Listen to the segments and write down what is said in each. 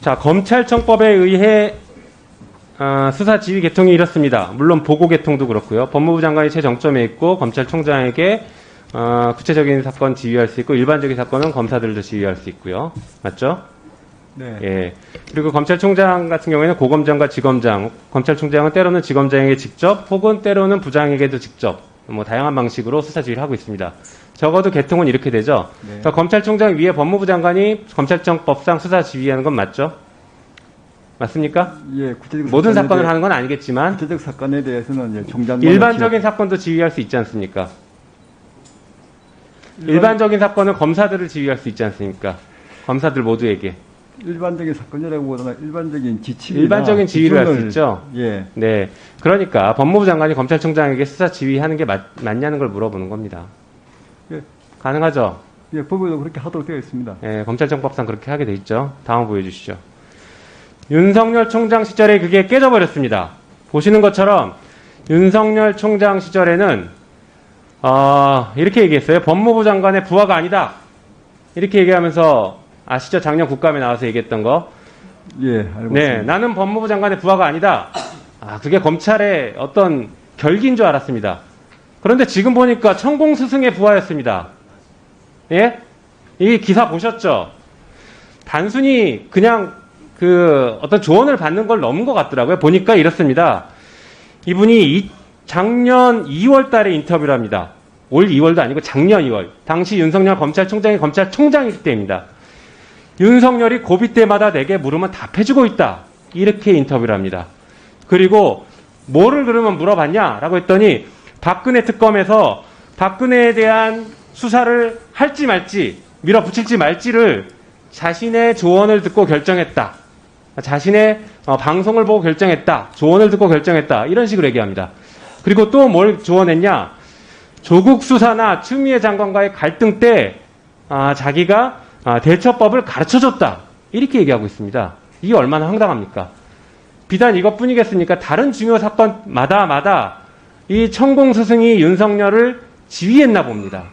자, 검찰청법에 의해 수사 지휘 계통이 이렇습니다. 물론 보고 계통도 그렇고요. 법무부 장관이 최정점에 있고 검찰총장에게 구체적인 사건 지휘할 수 있고 일반적인 사건은 검사들도 지휘할 수 있고요. 맞죠? 네. 예. 그리고 검찰총장 같은 경우에는 고검장과 지검장, 검찰총장은 때로는 지검장에게 직접 혹은 때로는 부장에게도 직접 뭐 다양한 방식으로 수사 지휘를 하고 있습니다. 적어도 계통은 이렇게 되죠. 네. 그러니까 검찰총장 위에 법무부 장관이 검찰청법상 수사 지휘하는 건 맞죠? 맞습니까? 예, 구체적 모든 사건에 사건을 대해- 하는 건 아니겠지만 구체적 사건에 대해서는 이제 총장만 일반적인 사건도 지휘할 수 있지 않습니까? 일반적인 사건은 검사들을 지휘할 수 있지 않습니까? 검사들 모두에게. 일반적인 사건이라고보다는 일반적인 지침 일반적인 지휘를 할 수 있죠. 예. 네. 그러니까 법무부 장관이 검찰총장에게 수사 지휘하는 게 맞냐는 걸 물어보는 겁니다. 예. 가능하죠? 예, 법에도 그렇게 하도록 되어 있습니다. 예, 검찰청법상 그렇게 하게 돼 있죠. 다음 보여주시죠. 윤석열 총장 시절에 그게 깨져버렸습니다. 보시는 것처럼 윤석열 총장 시절에는 이렇게 얘기했어요. 법무부 장관의 부하가 아니다. 이렇게 얘기하면서 아시죠? 작년 국감에 나와서 얘기했던 거. 예, 알고 있습니다. 네, 나는 법무부 장관의 부하가 아니다. 그게 검찰의 어떤 결기인 줄 알았습니다. 그런데 지금 보니까 천공 스승의 부하였습니다. 예? 이 기사 보셨죠? 단순히 그냥 어떤 조언을 받는 걸 넘은 것 같더라고요. 보니까 이렇습니다. 이분이 작년 2월 달에 인터뷰를 합니다. 올 2월도 아니고 작년 2월. 당시 윤석열 검찰총장이 검찰총장일 때입니다. 윤석열이 고비 때마다 내게 물으면 답해주고 있다. 이렇게 인터뷰를 합니다. 그리고 뭐를 그러면 물어봤냐라고 했더니 박근혜 특검에서 박근혜에 대한 수사를 할지 말지 밀어붙일지 말지를 자신의 조언을 듣고 결정했다. 자신의 방송을 보고 결정했다. 조언을 듣고 결정했다. 이런 식으로 얘기합니다. 그리고 또 뭘 조언했냐. 조국 수사나 추미애 장관과의 갈등 때 자기가 대처법을 가르쳐줬다. 이렇게 얘기하고 있습니다. 이게 얼마나 황당합니까? 비단 이것뿐이겠습니까? 다른 중요 사건마다 이 천공 스승이 윤석열을 지휘했나 봅니다.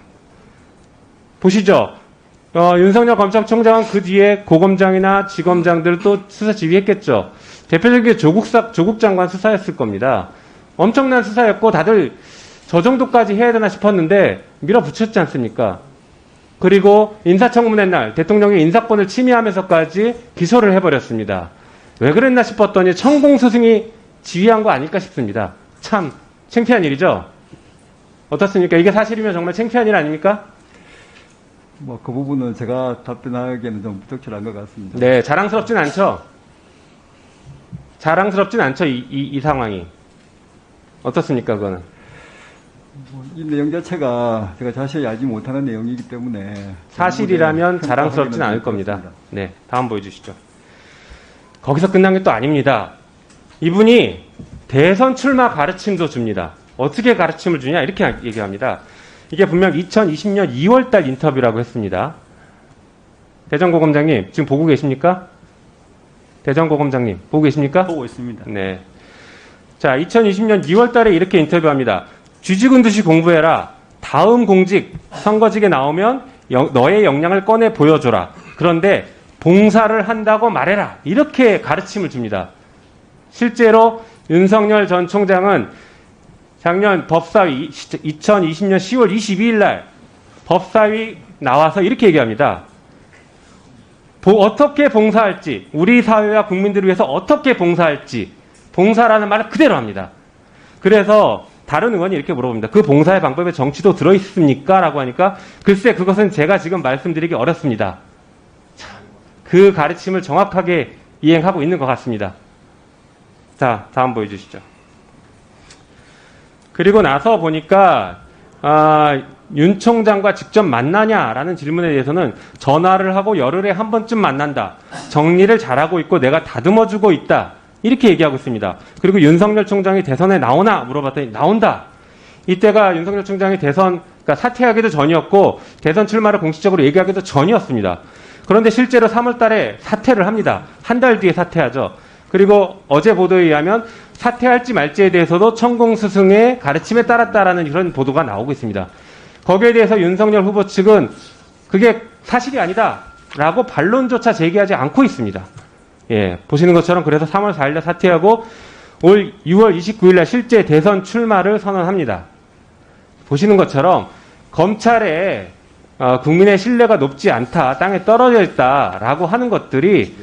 보시죠. 윤석열 검찰총장은 그 뒤에 고검장이나 지검장들을 또 수사 지휘했겠죠. 대표적인 게 조국 장관 수사였을 겁니다. 엄청난 수사였고 다들 저 정도까지 해야 되나 싶었는데 밀어붙였지 않습니까? 그리고 인사청문회 날 대통령의 인사권을 침해하면서까지 기소를 해버렸습니다. 왜 그랬나 싶었더니 천공 스승이 지휘한 거 아닐까 싶습니다. 참 창피한 일이죠. 어떻습니까? 이게 사실이면 정말 창피한 일 아닙니까? 뭐 그 부분은 제가 답변하기에는 좀 부적절한 것 같습니다. 네, 자랑스럽진 않죠. 자랑스럽진 않죠. 이 상황이 어떻습니까? 그거는 이 내용 자체가 제가 자세히 알지 못하는 내용이기 때문에 사실이라면 그 자랑스럽진 않을 겁니다. 네, 다음 보여주시죠. 거기서 끝난 게 또 아닙니다. 이분이 대선 출마 가르침도 줍니다. 어떻게 가르침을 주냐 이렇게 얘기합니다. 이게 분명 2020년 2월달 인터뷰라고 했습니다. 대전고검장님 지금 보고 계십니까? 대전고검장님 보고 계십니까? 보고 있습니다. 네. 자, 2020년 2월달에 이렇게 인터뷰합니다. 쥐죽은 듯이 공부해라. 다음 공직 선거직에 나오면 너의 역량을 꺼내 보여줘라. 그런데 봉사를 한다고 말해라. 이렇게 가르침을 줍니다. 실제로 윤석열 전 총장은 작년 법사위 2020년 10월 22일 날 법사위 나와서 이렇게 얘기합니다. 어떻게 봉사할지, 우리 사회와 국민들을 위해서 어떻게 봉사할지, 봉사라는 말을 그대로 합니다. 그래서 다른 의원이 이렇게 물어봅니다. 그 봉사의 방법에 정치도 들어있습니까? 라고 하니까 글쎄 그것은 제가 지금 말씀드리기 어렵습니다. 참, 그 가르침을 정확하게 이행하고 있는 것 같습니다. 자, 다음 보여주시죠. 그리고 나서 보니까 윤 총장과 직접 만나냐라는 질문에 대해서는 전화를 하고 열흘에 한 번쯤 만난다. 정리를 잘하고 있고 내가 다듬어주고 있다. 이렇게 얘기하고 있습니다. 그리고 윤석열 총장이 대선에 나오나 물어봤더니 나온다. 이때가 윤석열 총장이 그러니까 사퇴하기도 전이었고 대선 출마를 공식적으로 얘기하기도 전이었습니다. 그런데 실제로 3월 달에 사퇴를 합니다. 한 달 뒤에 사퇴하죠. 그리고 어제 보도에 의하면 사퇴할지 말지에 대해서도 천공 스승의 가르침에 따랐다라는 그런 보도가 나오고 있습니다. 거기에 대해서 윤석열 후보 측은 그게 사실이 아니다라고 반론조차 제기하지 않고 있습니다. 예, 보시는 것처럼 그래서 3월 4일날 사퇴하고 올 6월 29일날 실제 대선 출마를 선언합니다. 보시는 것처럼 검찰에 국민의 신뢰가 높지 않다, 땅에 떨어져 있다라고 하는 것들이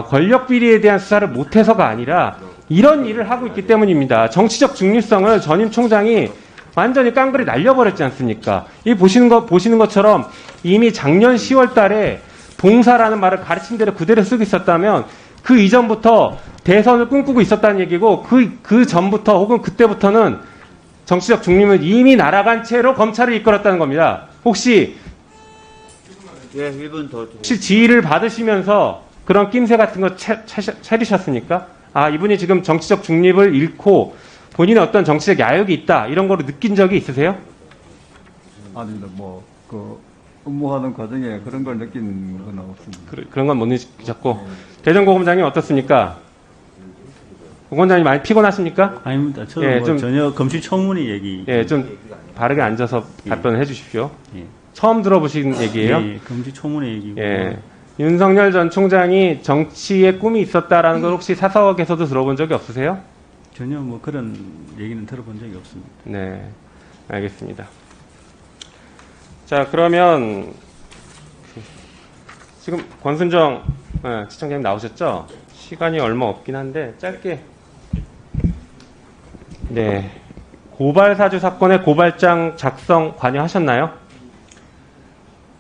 권력 비리에 대한 수사를 못해서가 아니라 이런 일을 하고 있기 때문입니다. 정치적 중립성을 전임 총장이 완전히 깡그리 날려버렸지 않습니까? 이 보시는 것처럼 이미 작년 10월 달에 봉사라는 말을 가르친 대로 그대로 쓰고 있었다면 그 이전부터 대선을 꿈꾸고 있었다는 얘기고 그 전부터 혹은 그때부터는 정치적 중립을 이미 날아간 채로 검찰을 이끌었다는 겁니다. 혹시 예, 1분 더. 혹시 지휘를 받으시면서 그런 낌새 같은 거 차리셨습니까? 아, 이분이 지금 정치적 중립을 잃고 본인의 어떤 정치적 야욕이 있다 이런 거로 느낀 적이 있으세요? 아닙니다. 뭐 그 업무하는 과정에 그런 걸 느끼는 건 없습니다. 그런 건 못 느끼셨고 대전고검장님 어떻습니까? 고검장님 많이 피곤하십니까? 아닙니다. 저는 예, 뭐 좀- 전혀 검찰청문회 얘기. 예, 좀 바르게 앉아서 답변을 해주십시오. 예. 처음 들어보신 얘기예요? 예, 검찰청문회 얘기고. 예. 윤석열 전 총장이 정치에 꿈이 있었다라는 걸 혹시 사석에서도 들어본 적이 없으세요? 전혀 뭐 그런 얘기는 들어본 적이 없습니다. 네, 알겠습니다. 자, 그러면 지금 권순정 시청자님 나오셨죠? 시간이 얼마 없긴 한데 짧게. 네, 고발 사주 사건의 고발장 작성 관여하셨나요?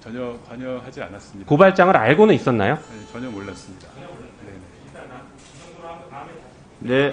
전혀 관여하지 않았습니다. 고발장을 알고는 있었나요? 네, 전혀 몰랐습니다. 네. 네.